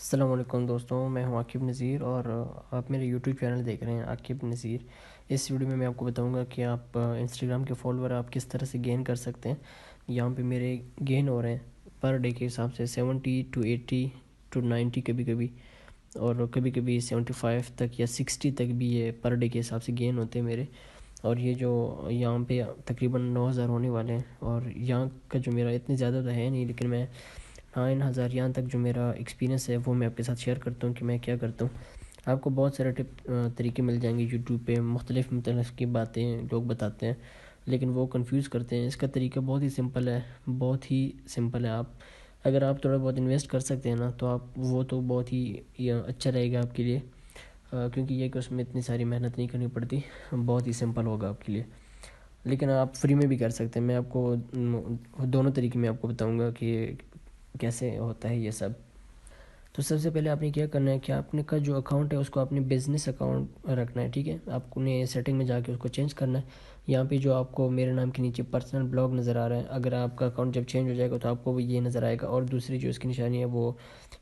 السلام علیکم دوستوں، میں ہوں عاقب نذیر اور آپ میرے یوٹیوب چینل دیکھ رہے ہیں عاقب نذیر۔ اس ویڈیو میں آپ کو بتاؤں گا کہ آپ انسٹاگرام کے فالوور آپ کس طرح سے گین کر سکتے ہیں۔ یہاں پہ میرے گین ہو رہے ہیں پر ڈے کے حساب سے 70 ٹو 80 ٹو 90 کبھی کبھی، اور کبھی کبھی 75 تک یا 60 تک بھی یہ پر ڈے کے حساب سے گین ہوتے ہیں میرے۔ اور یہ جو یہاں پہ تقریباً 9000 ہونے والے ہیں، اور یہاں کا جو میرا اتنے زیادہ تو ہے نہیں، لیکن میں 9000 یہاں تک جو میرا ایکسپیرینس ہے وہ میں آپ کے ساتھ شیئر کرتا ہوں کہ میں کیا کرتا ہوں۔ آپ کو بہت سارے طریقے مل جائیں گے یوٹیوب پہ، مختلف کی باتیں لوگ بتاتے ہیں لیکن وہ کنفیوز کرتے ہیں۔ اس کا طریقہ بہت ہی سمپل ہے، بہت ہی سمپل ہے۔ اگر آپ تھوڑا بہت انویسٹ کر سکتے ہیں نا تو وہ تو بہت ہی اچھا رہے گا آپ کے لیے، کیونکہ یہ کہ اس میں اتنی ساری محنت نہیں کرنی پڑتی، بہت ہی سمپل ہوگا آپ کے لیے۔ لیکن آپ فری میں بھی کر سکتے ہیں۔ میں آپ کو دونوں طریقے میں آپ کو بتاؤں گا کہ کیسے ہوتا ہے یہ سب۔ تو سب سے پہلے آپ نے کیا کرنا ہے کہ آپ نے کا جو اکاؤنٹ ہے اس کو اپنے بزنس اکاؤنٹ رکھنا ہے، ٹھیک ہے۔ آپ نے سیٹنگ میں جا کے اس کو چینج کرنا ہے۔ یہاں پہ جو آپ کو میرے نام کے نیچے پرسنل بلاگ نظر آ رہا ہے، اگر آپ کا اکاؤنٹ جب چینج ہو جائے گا تو آپ کو یہ نظر آئے گا، اور دوسری جو اس کی نشانی ہے وہ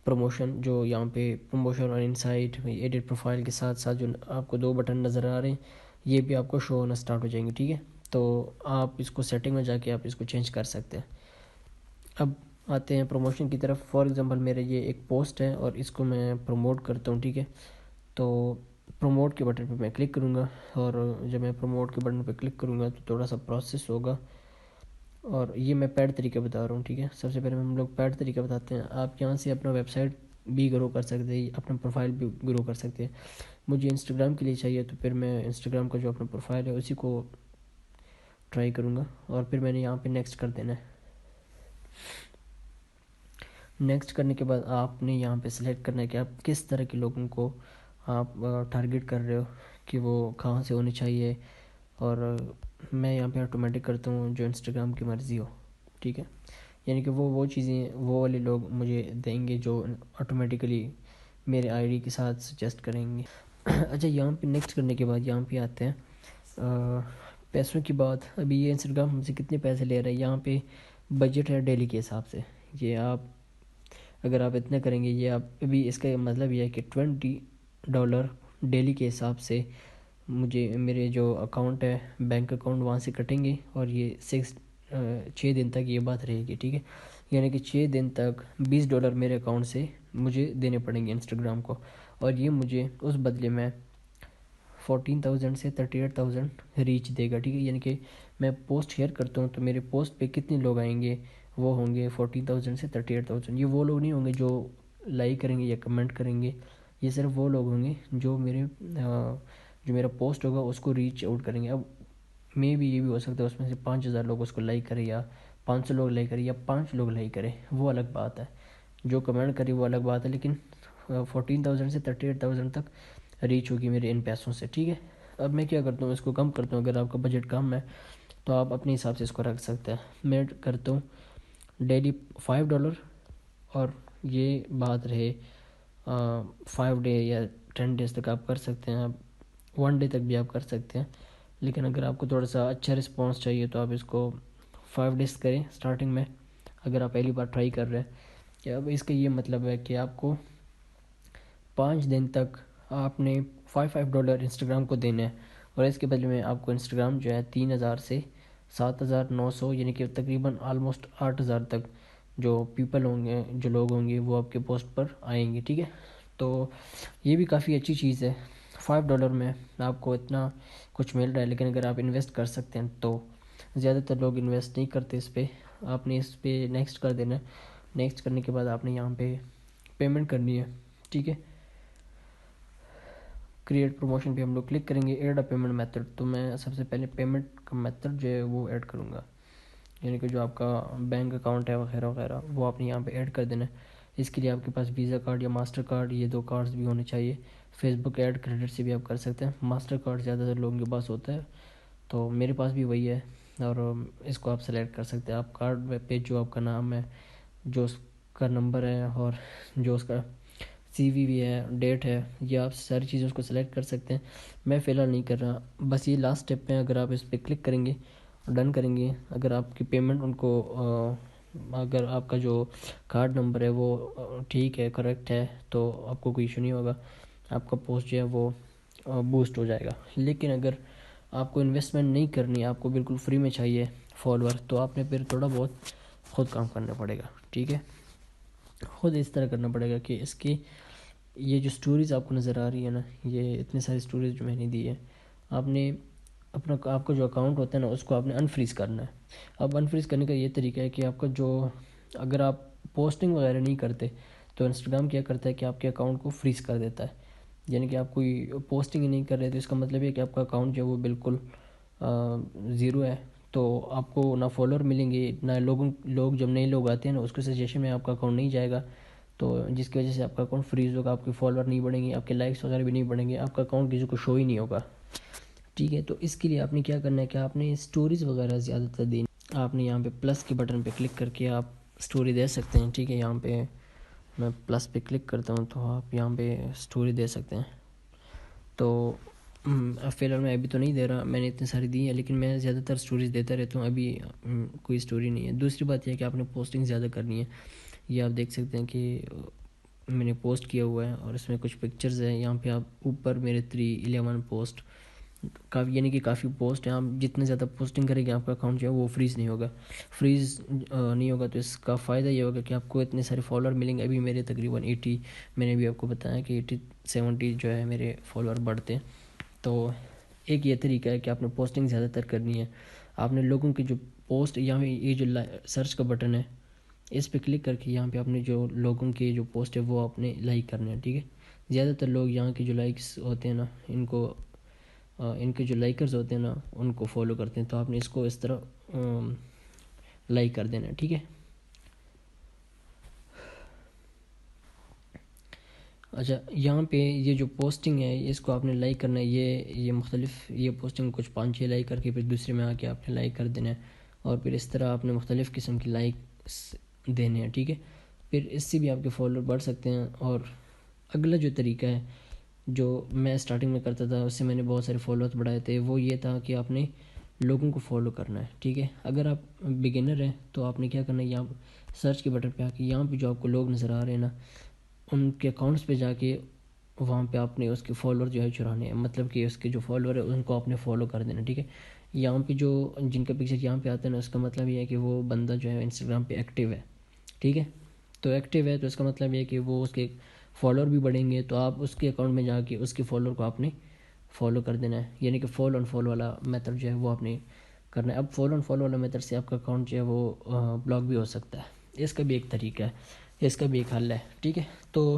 پروموشن، جو یہاں پہ پروموشن اور انسائٹ ایڈٹ پروفائل کے ساتھ ساتھ جو آپ کو دو بٹن نظر آ رہے ہیں یہ بھی آپ کو شو ہونا سٹارٹ ہو جائیں گے، ٹھیک ہے۔ تو آپ اس کو سیٹنگ میں جا کے آپ اس کو چینج کر سکتے ہیں۔ اب آتے ہیں پروموشن کی طرف۔ فار ایگزامپل میرے یہ ایک پوسٹ ہے اور اس کو میں پروموٹ کرتا ہوں، ٹھیک ہے۔ تو پروموٹ کے بٹن پہ میں کلک کروں گا، اور جب میں پروموٹ کے بٹن پہ کلک کروں گا تو تھوڑا سا پروسیس ہوگا، اور یہ میں پیڈ طریقہ بتا رہا ہوں، ٹھیک ہے۔ سب سے پہلے ہم لوگ پیڈ طریقہ بتاتے ہیں۔ آپ یہاں سے اپنا ویب سائٹ بھی گرو کر سکتے ہیں، اپنا پروفائل بھی گرو کر سکتے ہیں۔ مجھے انسٹاگرام کے لیے چاہیے تو پھر میں انسٹاگرام کا جو اپنا پروفائل ہے اسی کو ٹرائی کروں گا، اور پھر میں نے یہاں پہ نیکسٹ کر دینا ہے۔ نیکسٹ کرنے کے بعد آپ نے یہاں پہ سلیکٹ کرنا ہے کہ آپ کس طرح کے لوگوں کو آپ ٹارگٹ کر رہے ہو، کہ وہ کہاں سے ہونے چاہیے، اور میں یہاں پہ آٹومیٹک کرتا ہوں جو انسٹاگرام کی مرضی ہو، ٹھیک ہے۔ یعنی کہ وہ چیزیں وہ والے لوگ مجھے دیں گے جو آٹومیٹیکلی میرے آئی ڈی کے ساتھ سجیسٹ کریں گے۔ اچھا، یہاں پہ نیکسٹ کرنے کے بعد یہاں پہ آتے ہیں پیسوں کی بات۔ ابھی یہ انسٹاگرام ہم سے کتنے پیسے لے رہا ہے، یہاں پہ بجٹ ہے ڈیلی کے حساب سے۔ یہ اگر آپ اتنا کریں گے، یہ آپ ابھی اس کا مطلب یہ ہے کہ $20 ڈیلی کے حساب سے مجھے میرے جو اکاؤنٹ ہے بینک اکاؤنٹ وہاں سے کٹیں گے، اور یہ 6 دن تک یہ بات رہے گی، ٹھیک ہے۔ یعنی کہ 6 دن تک $20 میرے اکاؤنٹ سے مجھے دینے پڑیں گے انسٹاگرام کو، اور یہ مجھے اس بدلے میں 14,000 سے 38,000 ریچ دے گا، ٹھیک ہے۔ یعنی کہ میں پوسٹ شیئر کرتا ہوں تو میرے پوسٹ پہ کتنے لوگ آئیں گے، وہ ہوں گے 14,000 سے 38,000۔ یہ وہ لوگ نہیں ہوں گے جو لائک کریں گے یا کمنٹ کریں گے، یہ صرف وہ لوگ ہوں گے جو میرا پوسٹ ہوگا اس کو ریچ آؤٹ کریں گے۔ اب میں بھی یہ بھی ہو سکتا ہے اس میں سے 5,000 لوگ اس کو لائک کریں، یا 500 لوگ لائک کریں، یا 5 لوگ لائک کریں، وہ الگ بات ہے۔ جو کمنٹ کرے وہ الگ بات ہے، لیکن 14,000 سے 38,000 تک ریچ ہوگی میرے ان پیسوں سے، ٹھیک ہے۔ اب میں کیا کرتا ہوں، اس کو کم کرتا ہوں۔ اگر آپ کا بجٹ کم ہے تو آپ اپنے حساب سے اس کو رکھ سکتے ہیں۔ میں کرتا ہوں ڈیلی $5، اور یہ بات رہے 5 ڈے یا 10 ڈیز تک آپ کر سکتے ہیں، 1 ڈے تک بھی آپ کر سکتے ہیں۔ لیکن اگر آپ کو تھوڑا سا اچھا رسپانس چاہیے تو آپ اس کو 5 ڈیز کریں سٹارٹنگ میں، اگر آپ پہلی بار ٹرائی کر رہے ہیں۔ کہ اب اس کا یہ مطلب ہے کہ آپ کو 5 دن تک آپ نے $5 انسٹاگرام کو دینا ہے، اور اس کے بدلے میں آپ کو انسٹاگرام جو ہے 3,000 سے 7,900، یعنی کہ تقریباً آلموسٹ 8,000 تک جو پیپل ہوں گے، جو لوگ ہوں گے وہ آپ کے پوسٹ پر آئیں گے، ٹھیک ہے۔ تو یہ بھی کافی اچھی چیز ہے۔ $5 میں آپ کو اتنا کچھ مل رہا ہے، لیکن اگر آپ انویسٹ کر سکتے ہیں تو زیادہ تر لوگ انویسٹ نہیں کرتے اس پہ۔ آپ نے اس پہ نیکسٹ کر دینا ہے۔ نیکسٹ کرنے کے بعد آپ نے یہاں پہ پیمنٹ کرنی ہے، ٹھیک ہے۔ کریٹ پروموشن پہ ہم لوگ کلک کریں گے، ایڈ اے پیمنٹ میتھڈ۔ تو میں سب سے پہلے پیمنٹ کا میتھڈ جو ہے وہ ایڈ کروں گا، یعنی کہ جو آپ کا بینک اکاؤنٹ ہے وغیرہ وغیرہ وہ آپ نے یہاں پہ ایڈ کر دینا ہے۔ اس کے لیے آپ کے پاس ویزا کارڈ یا ماسٹر کارڈ، یہ 2 کارڈز بھی ہونے چاہیے۔ فیس بک ایڈ کریڈٹ سے بھی آپ کر سکتے ہیں۔ ماسٹر کارڈ زیادہ تر لوگوں کے پاس ہوتا ہے، تو میرے پاس بھی وہی ہے، اور اس کو آپ سلیکٹ کر سکتے ہیں۔ آپ کارڈ پہ جو آپ کا نام ہے، جو اس کا نمبر ہے، اور جو اس کا سی وی بھی ہے، ڈیٹ ہے، یہ آپ ساری چیزیں اس کو سلیکٹ کر سکتے ہیں۔ میں فی الحال نہیں کر رہا، بس یہ لاسٹ اسٹیپ میں اگر آپ اس پہ کلک کریں گے، ڈن کریں گے، اگر آپ کی پیمنٹ ان کو اگر آپ کا جو کارڈ نمبر ہے وہ ٹھیک ہے، کریکٹ ہے، تو آپ کو کوئی ایشو نہیں ہوگا، آپ کا پوسٹ جو ہے وہ بوسٹ ہو جائے گا۔ لیکن اگر آپ کو انویسٹمنٹ نہیں کرنی، آپ کو بالکل فری میں چاہیے فالوور، تو آپ نے پھر تھوڑا بہت خود کام کرنا پڑے گا، ٹھیک ہے؟ خود اس طرح کرنا پڑے گا کہ اس کی یہ جو سٹوریز آپ کو نظر آ رہی ہے نا، یہ اتنی ساری سٹوریز جو میں نے دی ہے، آپ نے آپ کا جو اکاؤنٹ ہوتا ہے نا، اس کو آپ نے انفریز کرنا ہے۔ اب انفریز کرنے کا یہ طریقہ ہے کہ آپ کا جو اگر آپ پوسٹنگ وغیرہ نہیں کرتے تو انسٹاگرام کیا کرتا ہے کہ آپ کے اکاؤنٹ کو فریز کر دیتا ہے، یعنی کہ آپ کوئی پوسٹنگ ہی نہیں کر رہے تو اس کا مطلب یہ کہ آپ کا اکاؤنٹ جو ہے وہ بالکل زیرو ہے، تو آپ کو نہ فالوور ملیں گے، نہ لوگ جب نئے لوگ آتے ہیں نا اس کے سجیشن میں آپ کا اکاؤنٹ نہیں جائے گا، تو جس کی وجہ سے آپ کا اکاؤنٹ فریز ہوگا، آپ کے فالوور نہیں بڑھیں گے، آپ کے لائکس وغیرہ بھی نہیں بڑھیں گے، آپ کا اکاؤنٹ کسی کو شو ہی نہیں ہوگا، ٹھیک ہے؟ تو اس کے لیے آپ نے کیا کرنا ہے کہ آپ نے اسٹوریز وغیرہ زیادہ تر دینی، آپ نے یہاں پہ پلس کے بٹن پہ کلک کر کے آپ اسٹوری دے سکتے ہیں، ٹھیک ہے؟ یہاں پہ میں پلس پہ کلک کرتا ہوں تو آپ یہاں پہ اسٹوری دے سکتے ہیں۔ تو فی الحال میں ابھی تو نہیں دے رہا، میں نے اتنی ساری دی ہیں، لیکن میں زیادہ تر اسٹوریز دیتا رہتا ہوں، ابھی کوئی اسٹوری نہیں ہے۔ دوسری بات یہ ہے کہ آپ نے پوسٹنگ زیادہ کرنی ہے، یہ آپ دیکھ سکتے ہیں کہ میں نے پوسٹ کیا ہوا ہے اور اس میں کچھ پکچرز ہیں، یہاں پہ آپ اوپر میرے 311 پوسٹ کافی، یعنی کہ کافی پوسٹ ہیں، آپ جتنے زیادہ پوسٹنگ کریں گے آپ کا اکاؤنٹ جو ہے وہ فریز نہیں ہوگا، تو اس کا فائدہ یہ ہوگا کہ آپ کو اتنے سارے فالوور ملیں گے۔ ابھی میرے تقریباً 80، میں نے بھی آپ کو بتایا کہ 70 جو ہے میرے فالوور بڑھتے ہیں۔ تو ایک یہ طریقہ ہے کہ آپ نے پوسٹنگ زیادہ تر کرنی ہے، آپ نے لوگوں کی جو پوسٹ، یہاں یہ جو سرچ کا بٹن ہے اس پہ کلک کر کے یہاں پہ اپنے جو لوگوں کے جو پوسٹ ہے وہ آپ نے لائک کرنے ہیں، ٹھیک ہے؟ زیادہ تر لوگ یہاں کے جو لائکس ہوتے ہیں نا، ان کے جو لائکرز ہوتے ہیں نا ان کو فالو کرتے ہیں، تو آپ نے اس کو اس طرح لائک کر دینا ہے، ٹھیک ہے؟ اچھا، یہاں پہ یہ جو پوسٹنگ ہے اس کو آپ نے لائک کرنا ہے، یہ مختلف یہ پوسٹنگ کچھ 5-6 لائک کر کے پھر دوسرے میں آ کے آپ نے لائک کر دینا ہے، اور پھر اس طرح آپ نے مختلف قسم کی لائکس دینے ہیں، ٹھیک ہے؟ پھر اس سے بھی آپ کے فالوور بڑھ سکتے ہیں۔ اور اگلا جو طریقہ ہے جو میں سٹارٹنگ میں کرتا تھا، اس سے میں نے بہت سارے فالوورز بڑھائے تھے، وہ یہ تھا کہ آپ نے لوگوں کو فالو کرنا ہے، ٹھیک ہے؟ اگر آپ بگنر ہیں تو آپ نے کیا کرنا ہے، یہاں سرچ کے بٹن پہ آ کے یہاں پہ جو آپ کو لوگ نظر آ رہے ہیں نا، ان کے اکاؤنٹس پہ جا کے وہاں پہ آپ نے اس کے فالوور جو ہے چرانے ہیں، مطلب کہ اس کے جو فالوور ہے ان کو آپ نے فالو کر دینا، ٹھیک ہے؟ یہاں پہ جو جن کا پکچر یہاں پہ آتا ہے نا، اس کا مطلب یہ ہے کہ وہ بندہ جو ہے انسٹاگرام پہ ایکٹیو ہے، ٹھیک ہے؟ تو ایکٹیو ہے تو اس کا مطلب یہ ہے کہ وہ اس کے فالوور بھی بڑھیں گے، تو آپ اس کے اکاؤنٹ میں جا کے اس کے فالوور کو آپ نے فالو کر دینا ہے، یعنی کہ فالو ان فالو والا میتھڈ جو ہے وہ آپ نے کرنا ہے۔ اب فالو ان فالو والا میتھڈ سے آپ کا اکاؤنٹ جو ہے وہ بلاک بھی ہو سکتا ہے، اس کا بھی ایک طریقہ ہے، اس کا بھی ایک حل ہے، ٹھیک ہے؟ تو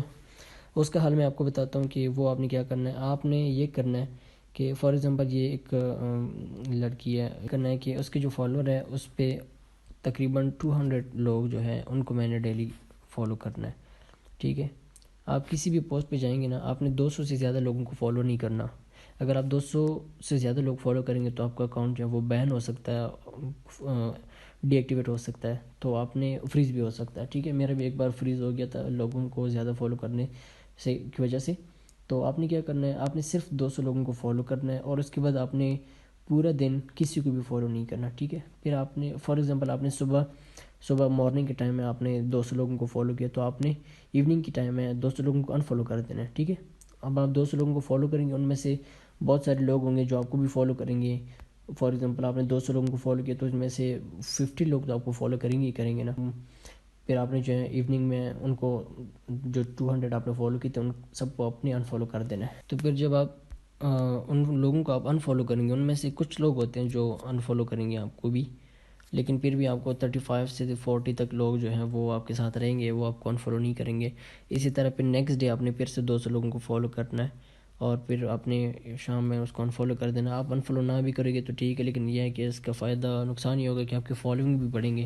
اس کا حل میں آپ کو بتاتا ہوں کہ وہ آپ نے کیا کرنا ہے۔ آپ نے یہ کرنا ہے کہ فار ایگزامپل یہ ایک لڑکی ہے، کرنا ہے کہ اس کے جو فالوور ہے اس پہ تقریباً 200 لوگ جو ہیں ان کو میں نے ڈیلی فالو کرنا ہے، ٹھیک ہے؟ آپ کسی بھی پوسٹ پہ جائیں گے نا، آپ نے 200 سے زیادہ لوگوں کو فالو نہیں کرنا، اگر آپ 200 سے زیادہ لوگ فالو کریں گے تو آپ کا اکاؤنٹ جو ہے وہ بین ہو سکتا ہے، ڈی ایکٹیویٹ ہو سکتا ہے، تو آپ نے فریز بھی ہو سکتا ہے، ٹھیک ہے؟ میرا بھی ایک بار فریز ہو گیا تھا لوگوں کو زیادہ فالو کرنے کی وجہ سے۔ تو آپ نے کیا کرنا ہے، آپ نے صرف 200 لوگوں کو فالو کرنا ہے، اور اس کے بعد آپ نے پورا دن کسی کو بھی فالو نہیں کرنا، ٹھیک ہے؟ پھر آپ نے فار ایگزامپل آپ نے صبح مارننگ کے ٹائم میں آپ نے 200 لوگوں کو فالو کیا، تو آپ نے ایوننگ کی ٹائم میں 200 لوگوں کو انفالو کر دینا ہے، ٹھیک ہے؟ اب آپ 200 لوگوں کو فالو کریں گے، ان میں سے بہت سارے لوگ ہوں گے جو آپ کو بھی فالو کریں گے، فار ایگزامپل آپ نے 200 لوگوں کو فالو کیا تو اس میں سے 50 لوگ تو آپ کو فالو کریں گے ہی کریں گے نا۔ پھر آپ نے جو ہے ایوننگ میں ان کو جو 200 آپ نے فالو کی تھے ان سب کو اپنے انفالو کر دینا ہے۔ تو پھر جب آپ ان لوگوں کو آپ انفالو کریں گے، ان میں سے کچھ لوگ ہوتے ہیں جو انفالو کریں گے آپ کو بھی، لیکن پھر بھی آپ کو 35 سے 40 تک لوگ جو ہیں وہ آپ کے ساتھ رہیں گے، وہ آپ کو انفالو نہیں کریں گے۔ اسی طرح پھر نیکسٹ ڈے آپ نے پھر سے 200 لوگوں کو فالو کرنا ہے، اور پھر آپ نے شام میں اس کو انفالو کر دینا۔ آپ انفالو نہ بھی کریں گے تو ٹھیک ہے، لیکن یہ ہے کہ اس کا فائدہ نقصان یہ ہوگا کہ آپ کے فالوئنگ بھی بڑھیں گے،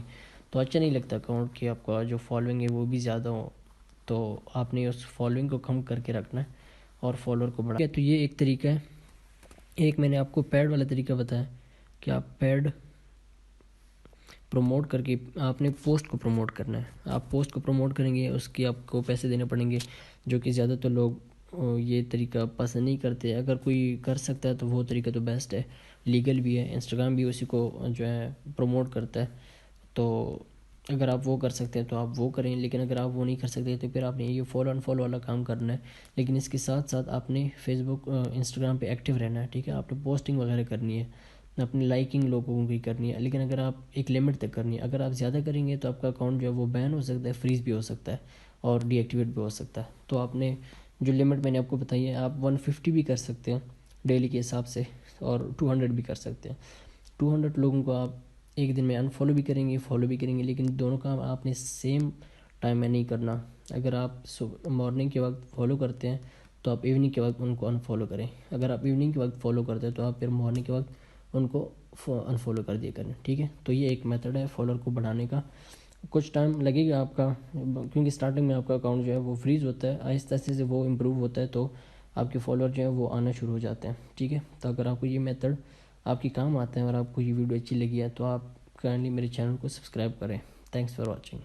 تو اچھا نہیں لگتا اکاؤنٹ کہ آپ کا جو فالوئنگ ہے وہ بھی زیادہ ہو، تو آپ نے اس فالوئنگ کو کم کر کے رکھنا ہے اور فالوور کو بڑھا۔ تو یہ ایک طریقہ ہے۔ ایک میں نے آپ کو پیڈ والا طریقہ بتایا کہ آپ پیڈ پروموٹ کر کے آپ نے پوسٹ کو پروموٹ کرنا ہے، آپ پوسٹ کو پروموٹ کریں گے، اس کی آپ کو پیسے دینے پڑیں گے، جو کہ زیادہ تر لوگ یہ طریقہ پسند نہیں کرتے۔ اگر کوئی کر سکتا ہے تو وہ طریقہ تو بیسٹ ہے، لیگل بھی ہے، انسٹاگرام بھی اسی کو جو ہے پروموٹ کرتا ہے، تو اگر آپ وہ کر سکتے ہیں تو آپ وہ کریں، لیکن اگر آپ وہ نہیں کر سکتے تو پھر آپ نے یہ فالو ان فالو والا کام کرنا ہے. لیکن اس کے ساتھ ساتھ آپ نے فیس بک انسٹاگرام پہ ایکٹیو رہنا ہے، ٹھیک ہے. آپ نے پوسٹنگ وغیرہ کرنی ہے، اپنی لائکنگ لوگوں کی کرنی ہے، لیکن اگر آپ ایک لمٹ تک کرنی ہے. اگر آپ زیادہ کریں گے تو آپ کا اکاؤنٹ جو ہے وہ بین ہو سکتا ہے، فریز بھی ہو سکتا ہے اور ڈی ایکٹیویٹ بھی ہو سکتا ہے. تو آپ نے جو لمٹ میں نے آپ کو بتائی ہے، آپ 150 بھی کر سکتے ہیں ڈیلی کے حساب سے، اور 200 بھی کر سکتے ہیں. 200 لوگوں کو آپ ایک دن میں انفالو بھی کریں گے، فالو بھی کریں گے، لیکن دونوں کام آپ نے سیم ٹائم میں نہیں کرنا. اگر آپ مارننگ کے وقت فالو کرتے ہیں تو آپ ایوننگ کے وقت ان کو انفالو کریں. اگر آپ ایوننگ کے وقت فالو کرتے ہیں تو آپ پھر مارننگ کے وقت ان کو انفالو کر دیا کریں، ٹھیک ہے. تو یہ ایک میتھڈ ہے فالوور کو بڑھانے کا. کچھ ٹائم لگے گا آپ کا، کیونکہ اسٹارٹنگ میں آپ کا اکاؤنٹ جو ہے وہ فریز ہوتا ہے، آہستہ آہستہ سے وہ امپروو ہوتا ہے تو آپ کے فالوور جو ہیں وہ آنا شروع ہو جاتے ہیں، ٹھیک ہے. تو اگر آپ کو یہ میتھڈ آپ کی کام آتا ہے اور آپ کو یہ ویڈیو اچھی لگی ہے تو آپ کائنڈلی میرے چینل کو سبسکرائب کریں. Thanks for watching.